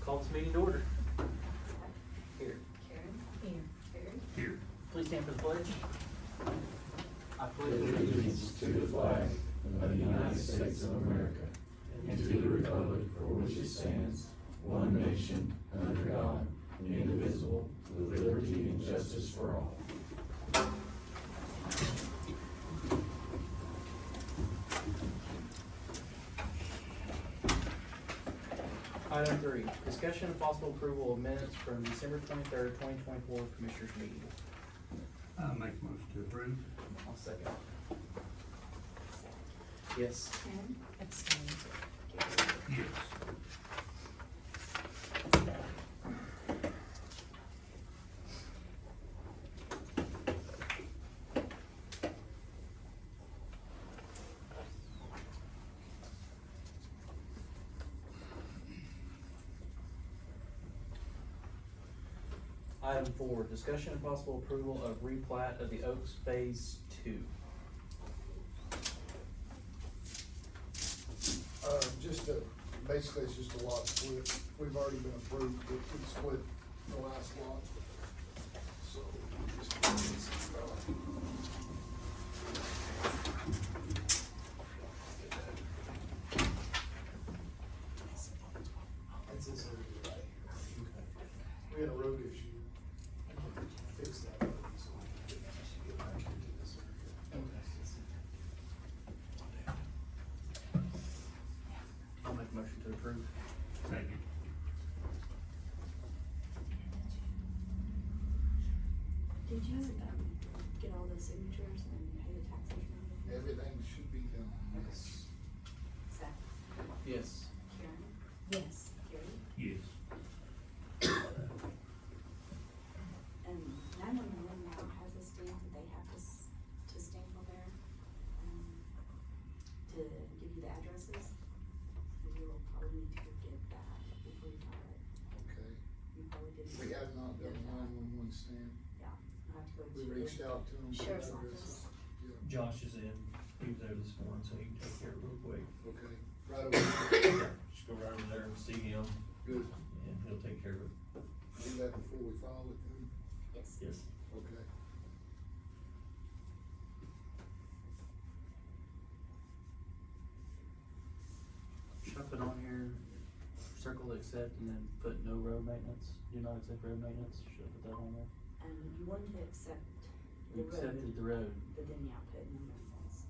Call this meeting to order. Here. Karen? Here. Karen? Here. Please stand for the pledge. I pledge Allegiance to the flag of the United States of America and to the republic for which it stands, one nation, under God, indivisible, with liberty and justice for all. Item 3, discussion and possible approval of minutes from December 23rd, 2024 Commissioners meeting. I'll make a motion to approve. I'll second. Yes. Karen? Abstain. Yes. Item 4, discussion and possible approval of replat of the Oaks Phase 2. Basically, it's just a lot split. We've already been approved, but we split the last lot. So, that's this area, right? We had a road issue. Fix that road, so we can get back into this area. I'll make a motion to approve. Second. Did you, get all the signatures and pay the taxes and everything? Everything should be done. Zach? Yes. Karen? Yes. Gary? Yes. And 911 now has a stamp that they have to stamp on there, to give you the addresses. So you'll probably need to go get that before you file it. Okay. You probably didn't. We have not done a 911 stamp. Yeah, I'll have to go to. We reached out to them. for Sheriff's addresses. office. Yeah, Josh is in. He was there this morning, so he can take care of it real quick. okay, right away, Just go right over there and see him, good, and he'll take care of it. do that before we file with them, Yes. Yes. okay. Should I put on here, circle accept, and then put no road maintenance, do not accept road maintenance? Should I put that on there? And you want to accept the road, Accepted the road. but then yeah, put no maintenance.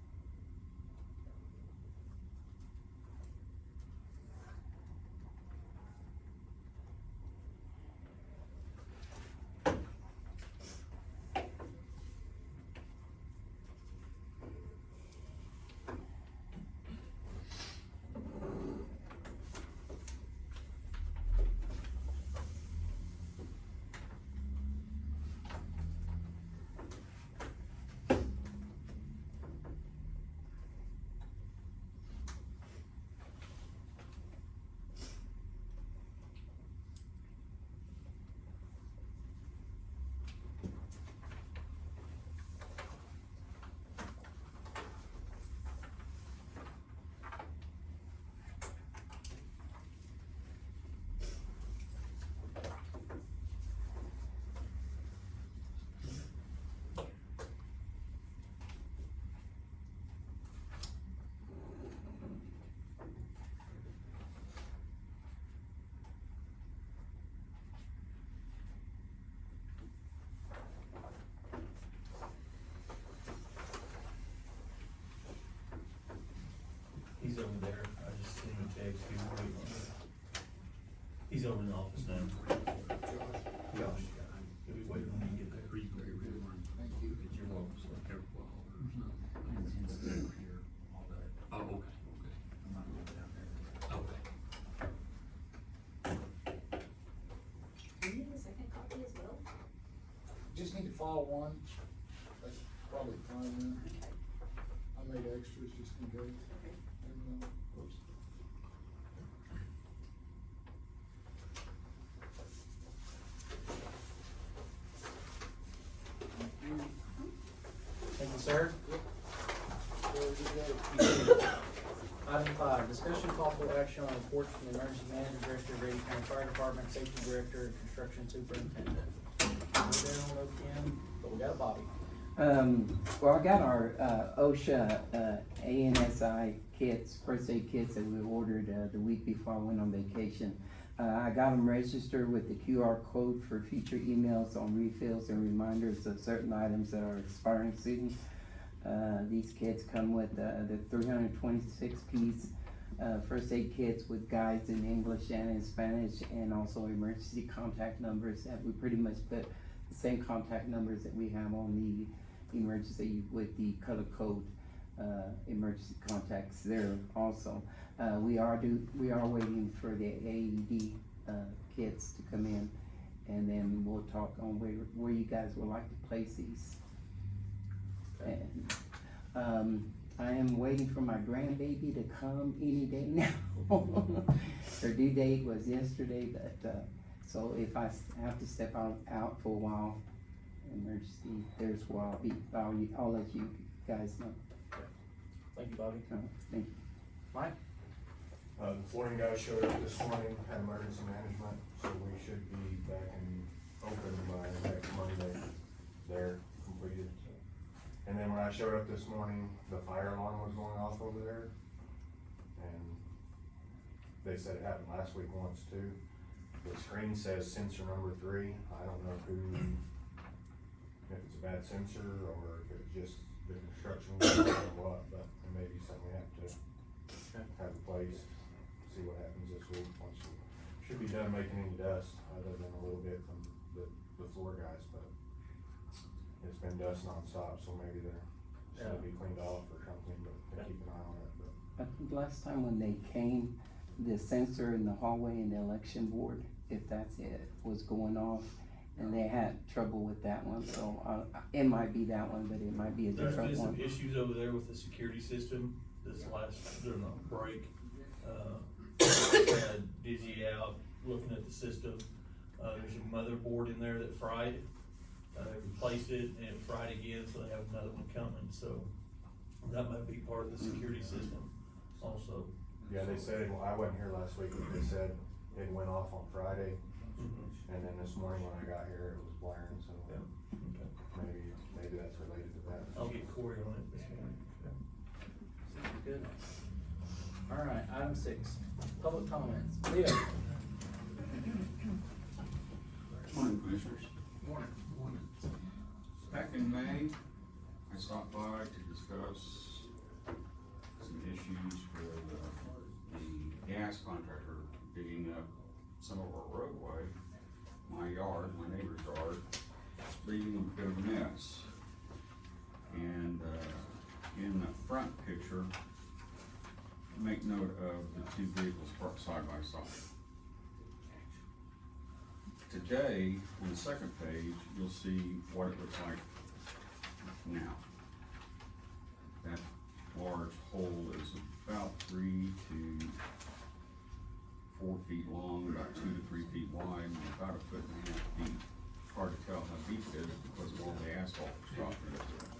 He's over there, I just seen him text, he was waiting on it. He's over in the office now. Josh, he'll be waiting on me to get there. Thank you. You're welcome, sir. Oh, okay, okay. Okay. Do you need a second copy as well? Just need to file one, that's probably fine then. Okay. I made extras just in case. Okay. And, whoops. Thank you. Thank you, sir. There we go. Item 5, discussion possible action on reports from the emergency manager, director, Grady County Fire Department, safety director, and construction superintendent. We're there on OPM, but we got a Bobby. Well, I got our, OSHA, ANSI kits, first aid kits that we ordered, the week before I went on vacation. I got them registered with the QR code for future emails on refills and reminders of certain items that are expiring soon. These kits come with, the 326 piece, first aid kits with guides in English and in Spanish, and also emergency contact numbers that we pretty much put the same contact numbers that we have on the emergency with the color code, emergency contacts there also. We are waiting for the AED, kits to come in, and then we'll talk on where you guys would like to place these. And, I am waiting for my grandbaby to come any day now. Her due date was yesterday, but, so if I have to step out for a while, emergency, there's where I'll let you guys know. Thank you, Bobby. Thank you. Mike? The flooring guy showed up this morning, had emergency management, so we should be back and open by next Monday. They're completed. And then when I showed up this morning, the fire alarm was going off over there. And they said it happened last week once too. The screen says sensor number 3. I don't know if it's a bad sensor or if it's just the construction or what, but it may be something we have to have replaced. See what happens this week. Once we should be done making any dust, other than a little bit from the floor guys, but it's been dust nonstop, so maybe should be cleaned off or something, but keep an eye on it. But I think last time when they came, the sensor in the hallway in the election board, if that's it, was going off, and they had trouble with that one, so, it might be that one, but it might be a There's different been some one. issues over there with the security system during the break. Kinda dizzy out, looking at the system. There's a motherboard in there that fried. They replaced it and it fried again, so they have another one coming, so that might be part of the security system also. yeah, they said, well, I wasn't here last week, but they said it went off on Friday, and then this morning when I got here, it was blaring, so Yeah. Okay. maybe that's related to that. I'll get Corey on it this morning. Good. Alright, item 6, public comments. Leo? Morning, Commissioners. Morning. Back in May, I stopped by to discuss some issues with the gas contractor digging up some of our roadway, my yard, my neighbor's yard, leaving a bit of a mess. And in the front picture, make note of the 2 vehicles parked side by side. Today, on the second page, you'll see what it looks like now. That large hole is about 3 to 4 feet long, about 2 to 3 feet wide, and about 1.5 feet deep. Hard to tell how deep it is because of all the asphalt that's dropped into it.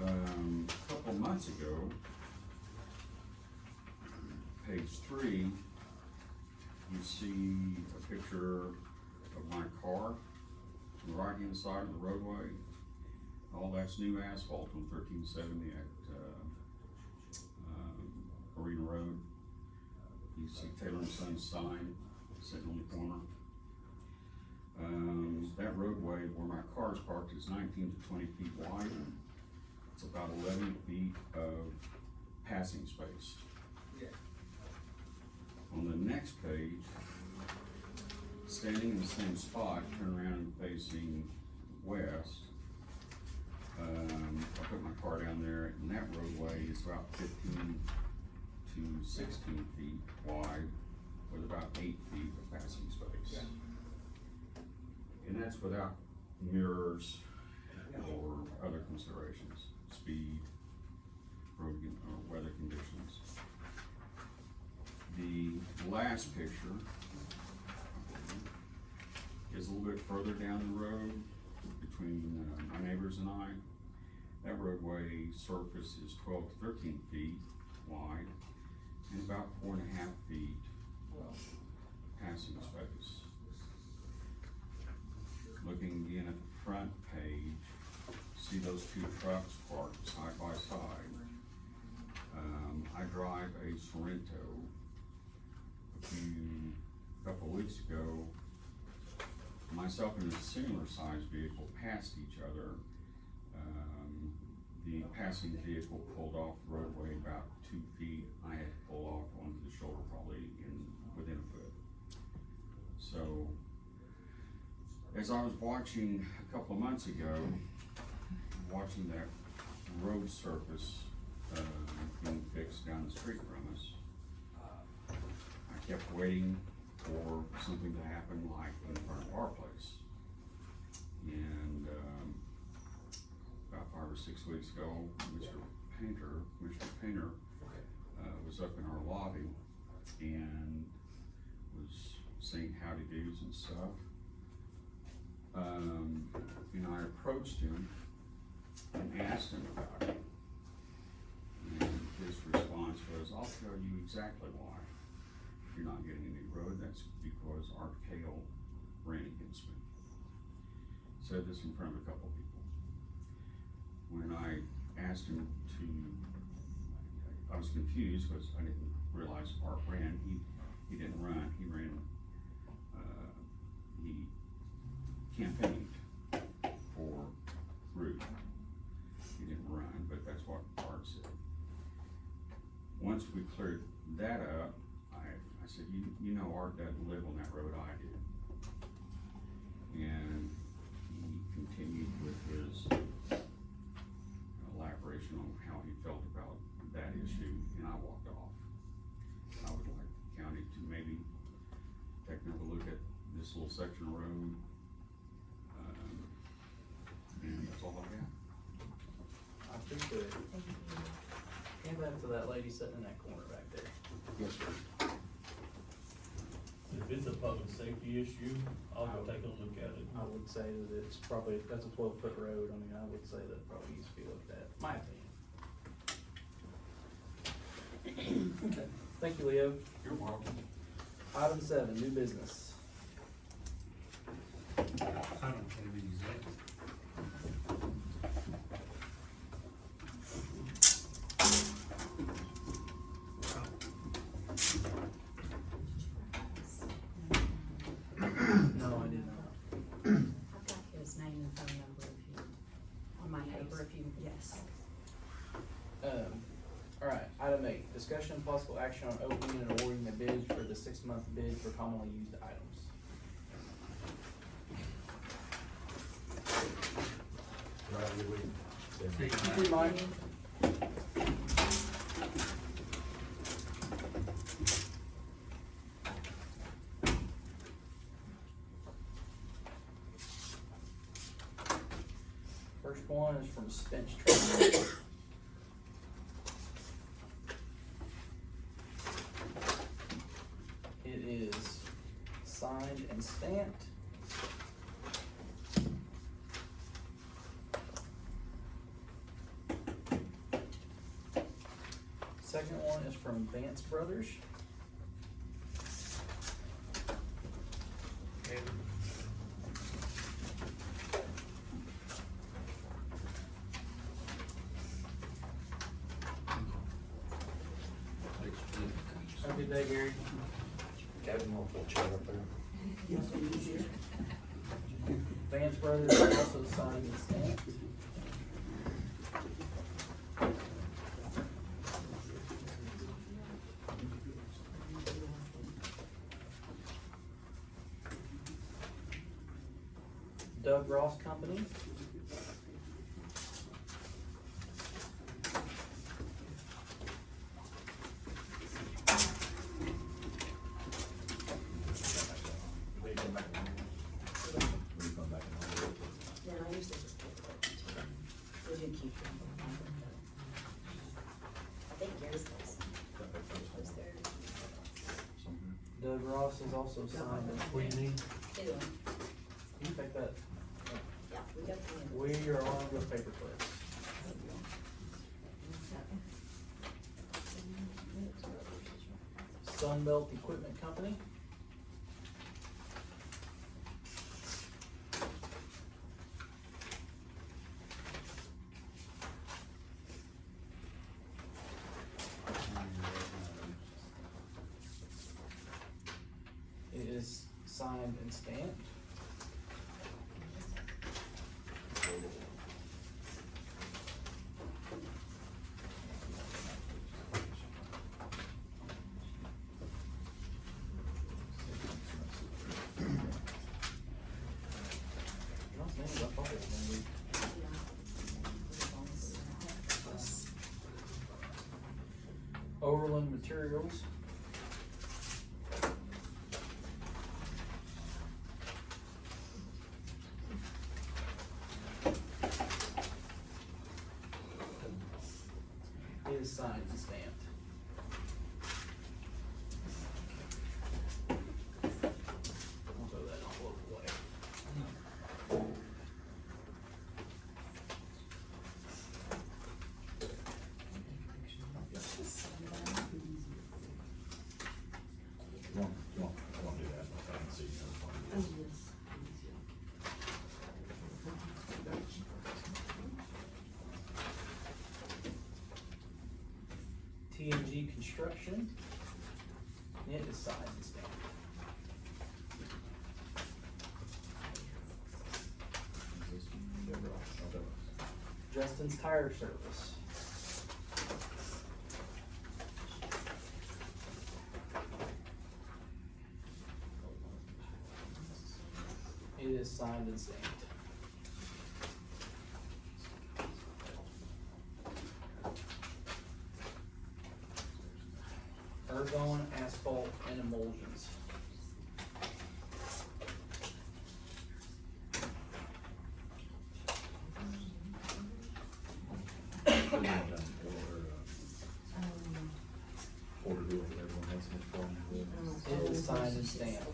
A couple months ago, page 3, you see a picture of my car on the right hand side of the roadway. All that's new asphalt on 1370 at Arena Road. You see Taylor and Sons sign sitting on the corner. That roadway where my car is parked is 19 to 20 feet wide. It's about 11 feet of passing space. On the next page, standing in the same spot, turn around and facing west, I put my car down there, and that roadway is about 15 to 16 feet wide, with about 8 feet of passing space. And that's without mirrors or other considerations, speed, road or weather conditions. The last picture is a little bit further down the road between my neighbors and I. That roadway surface is 12 to 13 feet wide and about 4.5 feet passing space. Looking again at the front page, see those two trucks parked side by side. I drive a Sorrento. A couple of weeks ago, myself and a similar sized vehicle passed each other. The passing vehicle pulled off the roadway about 2 feet. I had to pull off onto the shoulder probably within a foot. So, as I was watching a couple of months ago, watching that road surface being fixed down the street from us, I kept waiting for something to happen like in front of our place. And about 5 or 6 weeks ago, Commissioner Painter was up in our lobby and was saying howdy do's and stuff. And I approached him and asked him about it. And his response was, I'll tell you exactly why you're not getting a new road. That's because Art Kale ran against me. Said this in front of a couple people. When I asked him to, I was confused because I didn't realize Art ran. He didn't run. He ran, he campaigned for Ruth. He didn't run, but that's what Art said. Once we cleared that up, I said, you know Art doesn't live on that road, I do. And he continued with his elaboration on how he felt about that issue, and I walked off. I would like the county to maybe take another look at this little section of road. And that's all I got. I appreciate it. Hand that to that lady sitting in that corner back there. Yes, sir. If it's a public safety issue, I'll go take a look at it. I would say that it's probably, that's a 12-foot road. I mean, I would say that probably needs to be looked at, my opinion. Okay, thank you, Leo. You're welcome. Item 7, new business. I don't have any exact. No, I did not. I've got his name and phone number if you, on my paper if you, yes. All right, item 8, discussion and possible action on opening and awarding the bid for the 6-month bid for commonly used items. See, Hey, Mike. First one is from Spence Trucking. It is signed and stamped. Second one is from Vance Brothers. Have a good day, Gary. Kevin, we'll pull chair up there. Vance Brothers is also signed and stamped. Doug Ross Company. Yeah, I usually just take it. We do keep them. I think Gary's place. Was there? Doug Ross is also signed and What do you need? Either one. you can take that. Yeah, we got the. We are on with paper clips. Sunbelt Equipment Company. It is signed and stamped. Overland Materials. It is signed and stamped. I'll throw that all over the way. You won't do that, I can see you. T&G Construction. It is signed and stamped. Justin's Tire Service. It is signed and stamped. Ergon Asphalt and Emulsions. Order deal with everyone else in this problem. It is signed and stamped.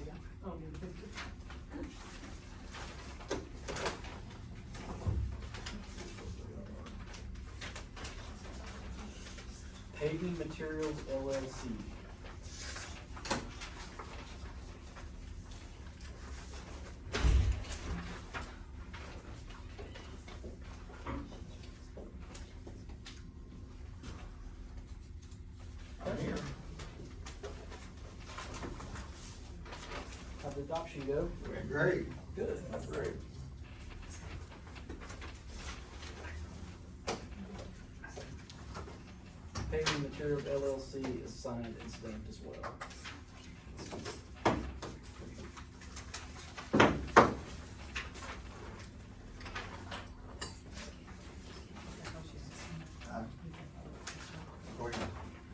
Paving Materials LLC. How'd the adoption go? Went great. Good, that's great. Paving Materials LLC is signed and stamped as well.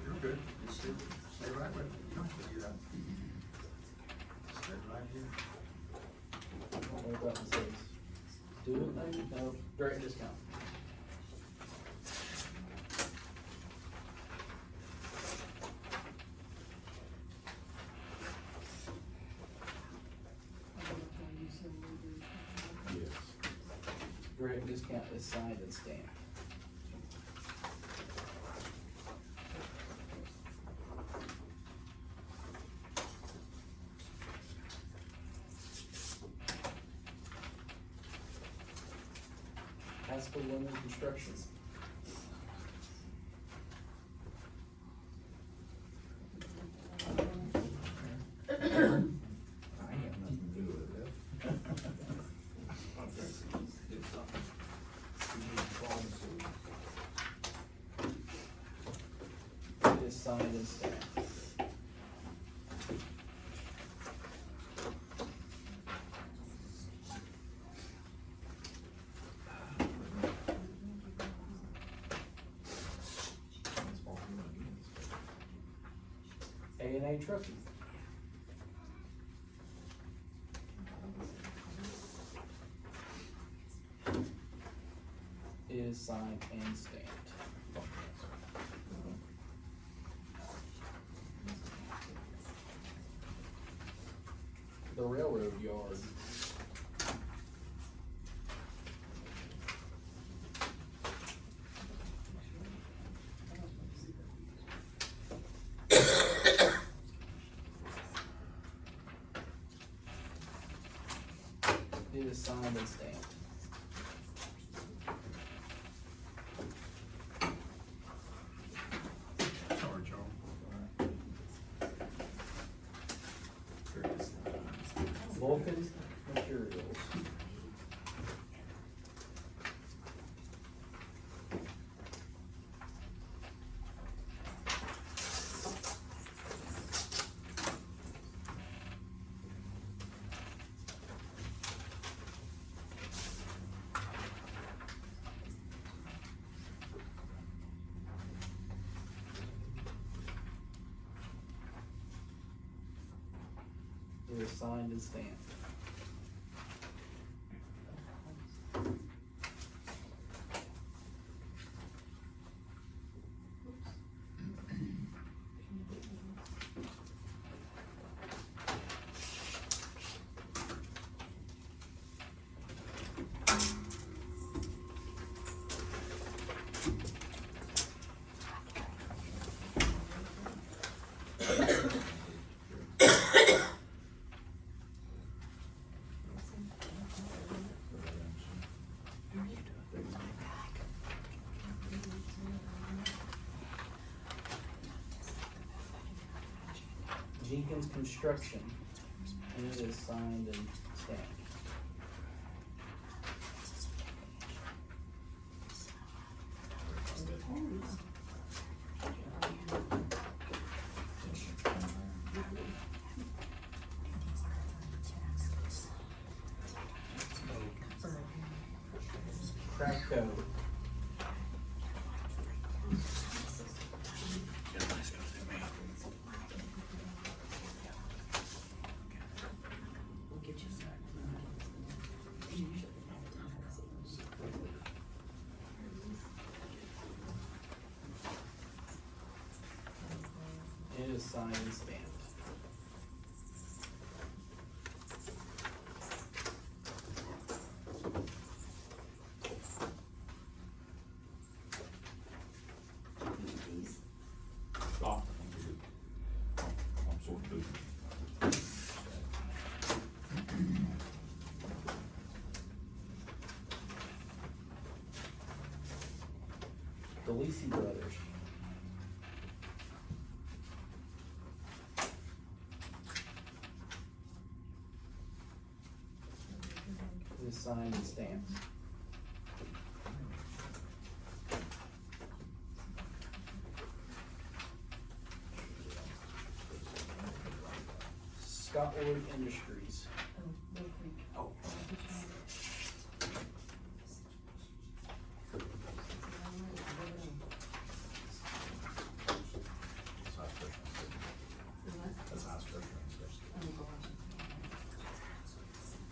You're good. Just stay right with it. You don't have to do that. Stay right here. I don't know what that one says. Do it, maybe? No, direct discount. Yes. Direct discount is signed and stamped. Haskell Women Construction. I ain't got nothing to do with it. It is signed and stamped. A&A Trucking. It is signed and stamped. The railroad yard. is signed and stamped. Sorry, Charles. Vulcan Materials. It is signed and stamped. Jenkins Construction, and it is signed and stamped. Crack code. It is signed and stamped. Oh, I'm sort of busy. The Lisi Brothers. It is signed and stamped. Scotwood Industries. Oh.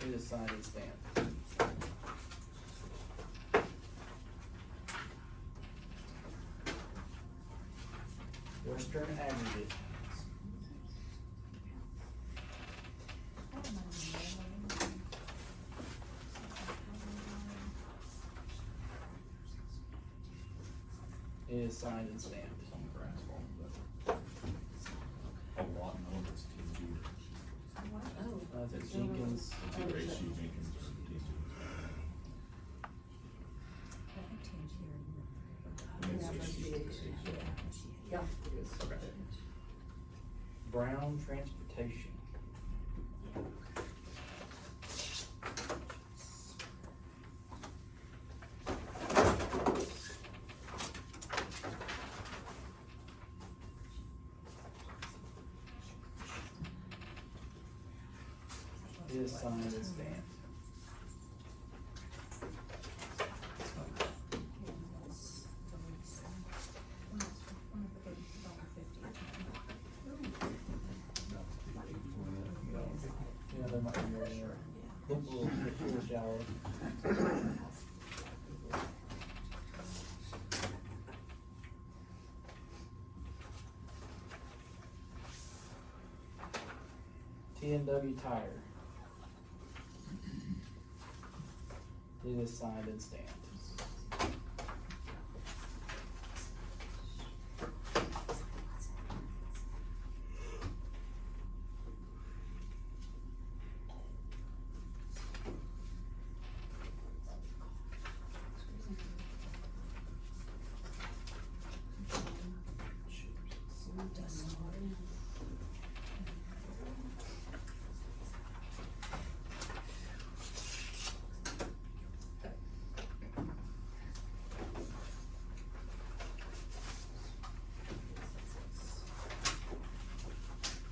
It is signed and stamped. Western Aggregate. It is signed and stamped. On the grass, but a lot, no, it's TNG. It's Jenkins. It's either HG Jenkins or TNG. I think it's HG. Yeah. Okay. Brown Transportation. It is signed and stamped. Yeah, there might be more in there. Look a little bit too shallow. T&W Tire. It is signed and stamped.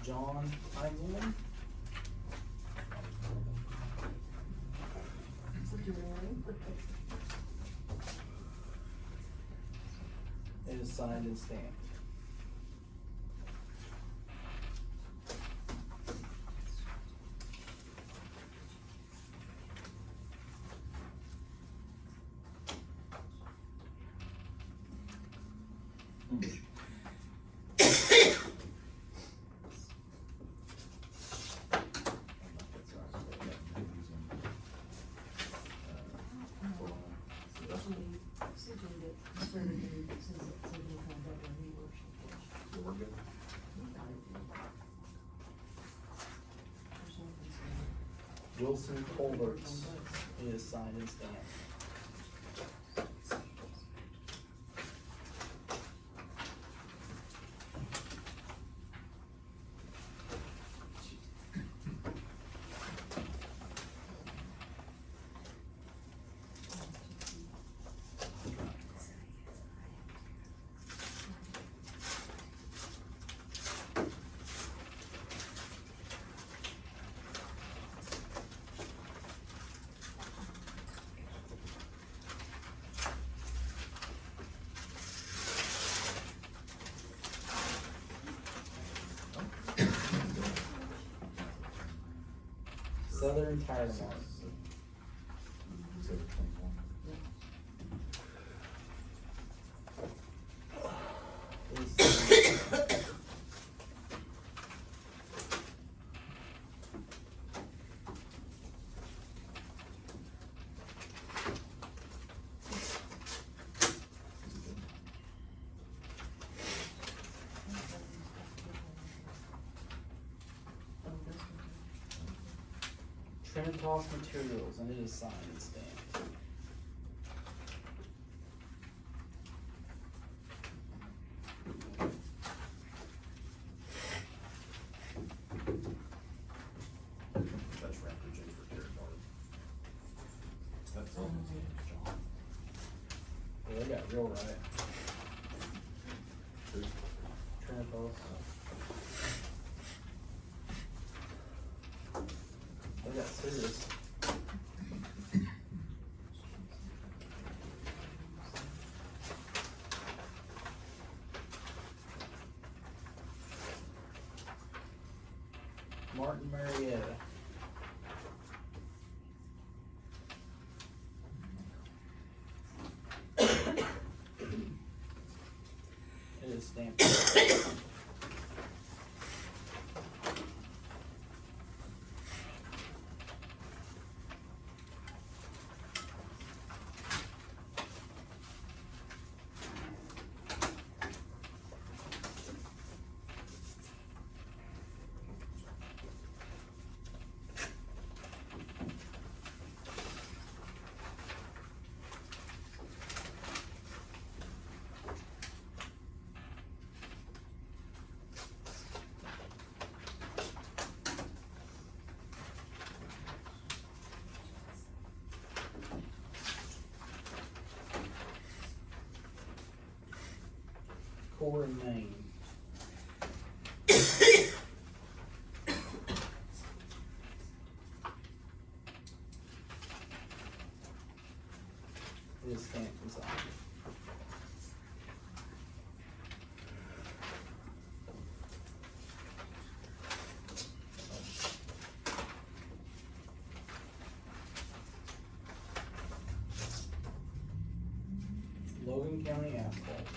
John Heinzelman. It is signed and stamped. Wilson Colberts is signed and stamped. Southern Tire Mart. Is Trinitas Materials, and it is signed and stamped. That's Raptor J for Jared Garden. That's all. Yeah, they got real right. Trinitas. They got serious. Martin Marietta. It is stamped. Core in Maine. It is stamped and signed. Logan County Asphalt.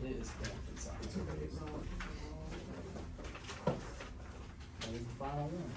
It is stamped and signed. That is the final one.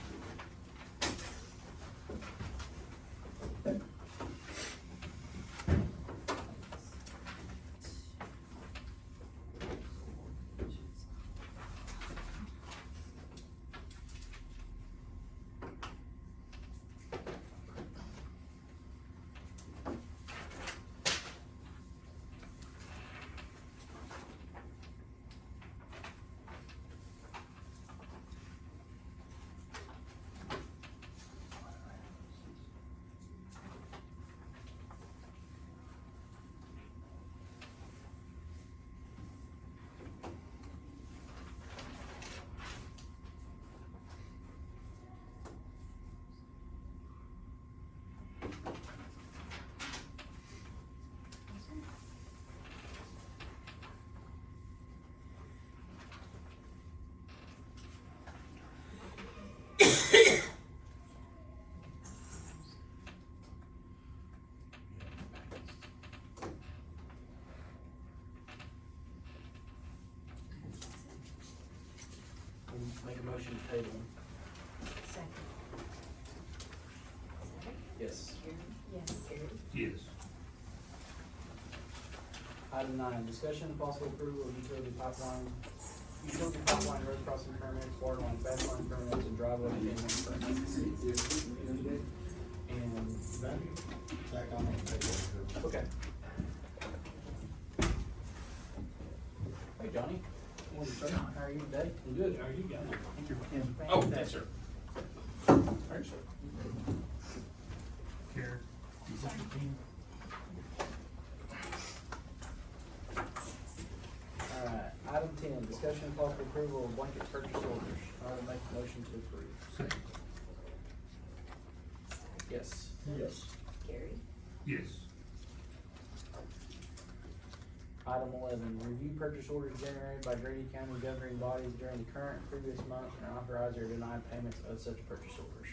tabling. Second. Yes. Karen? Yes. Gary? Yes. Item 9, discussion and possible approval of utility pipeline road crossing permits, water line, fast line permits, and driveway enabling permits. And none? Zach, I'm gonna take that. Okay. Hey, Johnny. Morning, sir. How are you today? I'm good. How are you guys? Oh, thanks, sir. Thanks, sir. Karen, you got your team? Alright, item 10, discussion and possible approval of blanket purchase orders. I will make a motion to approve. Second. Yes. Yes. Gary? Yes. Item 11, review purchase orders generated by Grady County governing bodies during the current and previous month and authorize or deny payments of such purchase orders.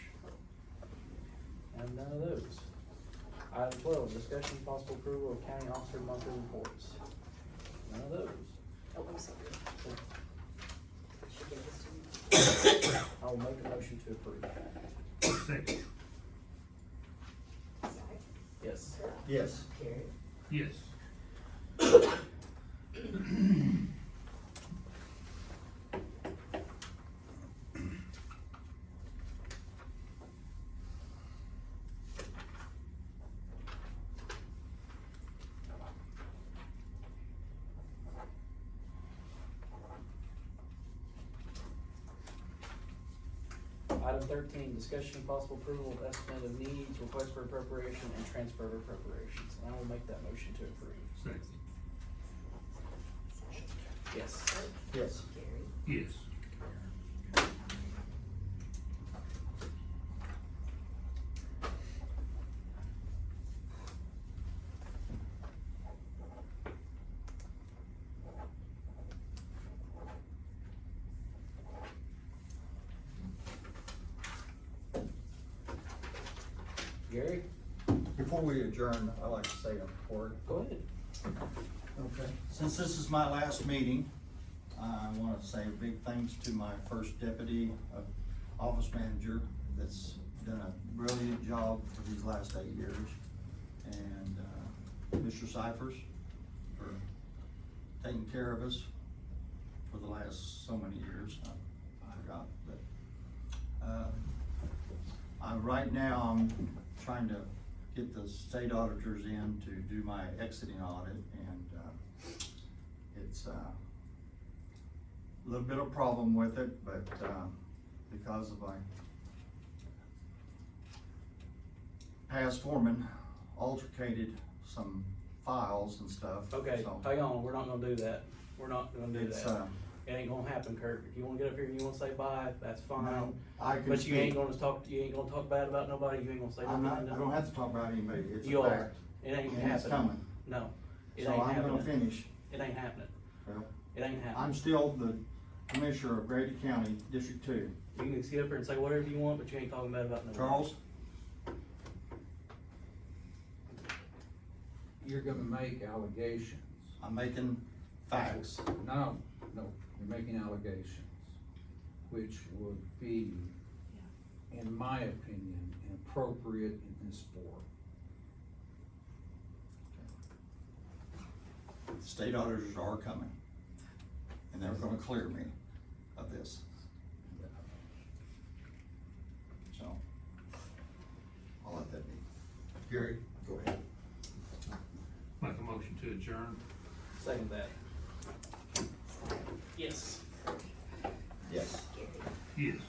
And none of those. Item 12, discussion and possible approval of county officer monthly reports. None of those. Oh, I'm sorry. She gave this to me. I will make a motion to approve. Second. Zach? Yes. Yes. Gary? Yes. Item 13, discussion and possible approval of estimate of needs, request for appropriation, and transfer of appropriations. And I will make that motion to approve. Second. Yes. Yes. Gary? Yes. Gary, Before we adjourn, I'd like to say a word. go ahead. Okay. Since this is my last meeting, I want to say a big thanks to my first deputy, office manager, that's done a brilliant job for these last 8 years. And, Mr. Cyphers for taking care of us for the last so many years. I forgot, but, right now, I'm trying to get the state auditors in to do my exiting audit, and it's a little bit of problem with it, but because of my past foreman altercated some files and stuff. Okay, so hang on, we're not gonna do that. We're not gonna do it's, that. It ain't gonna happen, Kurt. If you wanna get up here and you wanna say bye, that's fine. No, I can But you ain't speak. gonna talk bad about nobody, you ain't gonna say I'm nothing. not, I don't have to talk about anybody, it's You a are. fact. It ain't And it's happening. coming. No, it So ain't I'm gonna happening. finish. It ain't happening. Well, It ain't I'm happening. still the commissioner of Grady County, District 2. You can sit up here and say whatever you want, but you ain't talking bad about nobody. Charles? You're gonna make allegations. I'm making facts. No, you're making allegations, which would be, in my opinion, inappropriate in this board. The state auditors are coming, and they're gonna clear me of this. So, I'll let that be. Gary, go ahead. Make a motion to adjourn. Second that. Yes. Yes. Gary? Yes.